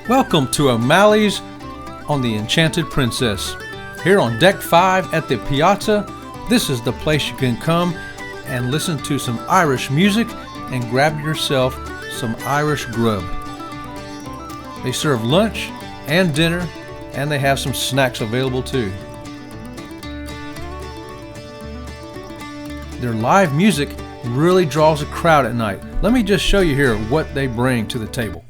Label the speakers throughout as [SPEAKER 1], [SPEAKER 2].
[SPEAKER 1] Welcome to O'Malley's on the Enchanted Princess. Here on Deck 5 at the Piazza, this is the place you can come and listen to some Irish music and grab yourself some Irish grub. They serve lunch and dinner, and they have some snacks available too. Their live music really draws a crowd at night. Let me just show you here what they bring to the table.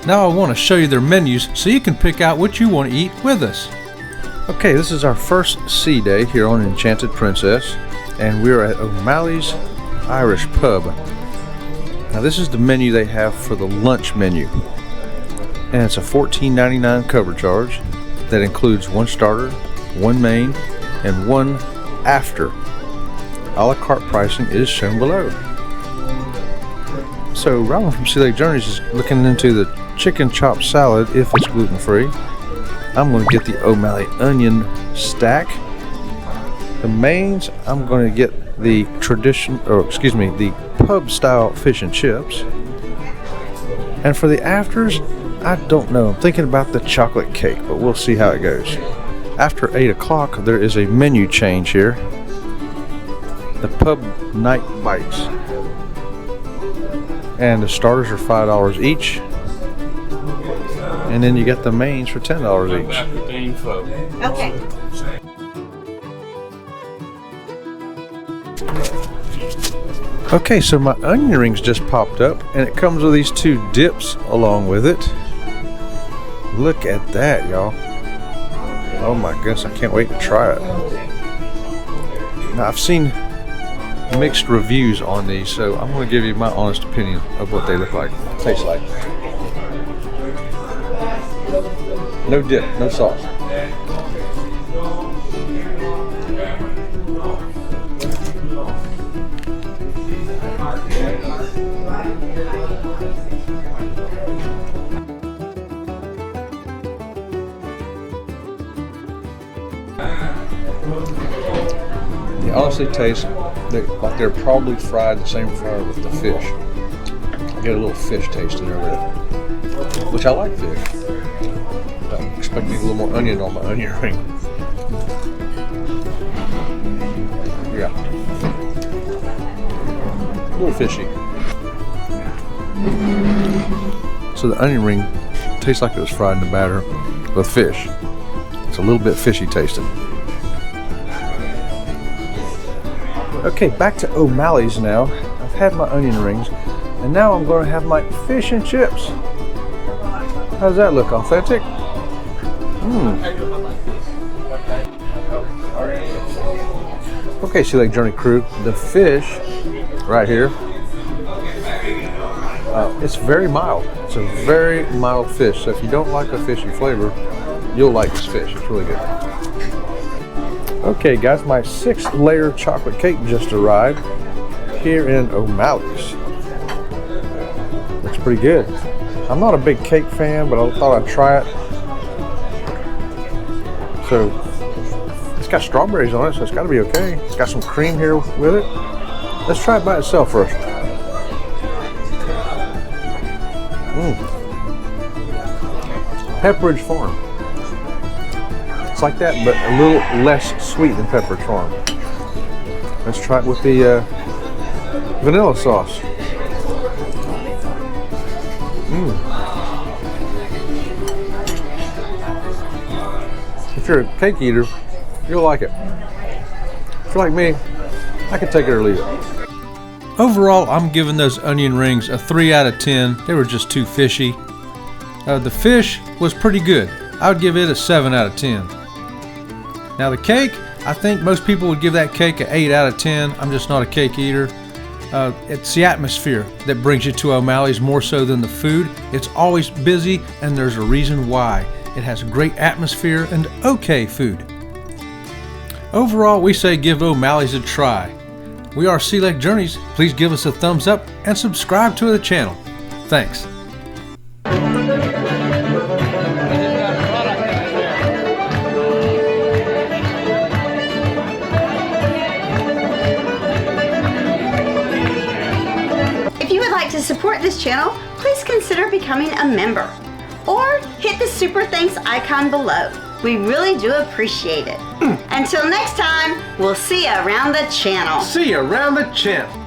[SPEAKER 1] Now I want to show you their menus so you can pick out what you want to eat with us. Okay, this is our first sea day here on Enchanted Princess, and we're at O'Malley's Irish Pub. Now this is the menu they have for the lunch menu, and it's a $14.99 cover charge that includes one starter, one main, and one after. A la carte pricing is shown below. So Robin from Sea Lake Journeys is looking into the chicken chop salad if it's gluten-free. I'm going to get the O'Malley onion stack. The mains, I'm going to get the the pub style fish and chips. And for the afters, I don't know. I'm thinking about the chocolate cake, but we'll see how it goes. After 8 o'clock, there is a menu change here. The pub night bites. And the starters are $5 each. And then you get the mains for $10 each.
[SPEAKER 2] Okay.
[SPEAKER 1] Okay, so my onion rings just popped up, and it comes with these two dips along with it. Look at that, y'all. Oh my goodness, I can't wait to try it. Now, I've seen mixed reviews on these, so I'm going to give you my honest opinion of what they look like, taste like. No dip, no sauce. They honestly taste like they're probably fried the same fryer with the fish. I get a little fish taste in there with it, which I like fish. I'm expecting a little more onion on my onion ring. Yeah. A little fishy. So the onion ring tastes like it was fried in the batter with fish. It's a little bit fishy tasting. Okay, back to O'Malley's now. I've had my onion rings, and now I'm going to have my fish and chips. How does that look? Authentic? Okay, Sea Lake Journey crew, the fish right here, it's very mild. It's a very mild fish, so if you don't like a fishy flavor, you'll like this fish. It's really good. Okay guys, my 6th layer chocolate cake just arrived here in O'Malley's. Looks pretty good. I'm not a big cake fan, but I thought I'd try it. So it's got strawberries on it, so it's got to be okay. It's got some cream here with it. Let's try it by itself first. Pepperidge Farm. It's like that, but a little less sweet than Pepperidge Farm. Let's try it with the vanilla sauce. If you're a cake eater, you'll like it. If you're like me, I can take it or leave it. Overall, I'm giving those onion rings a 3 out of 10. They were just too fishy. The fish was pretty good. I would give it a 7 out of 10. Now the cake, I think most people would give that cake an 8 out of 10. I'm just not a cake eater. It's the atmosphere that brings you to O'Malley's more so than the food. It's always busy, and there's a reason why. It has great atmosphere and okay food. Overall, we say give O'Malley's a try. We are Sea Lake Journeys. Please give us a thumbs up and subscribe to the channel. Thanks.
[SPEAKER 3] support this channel, please consider becoming a member or hit the super thanks icon below. We really do appreciate it. Until next time, we'll see you around the channel.
[SPEAKER 1] See you around the channel.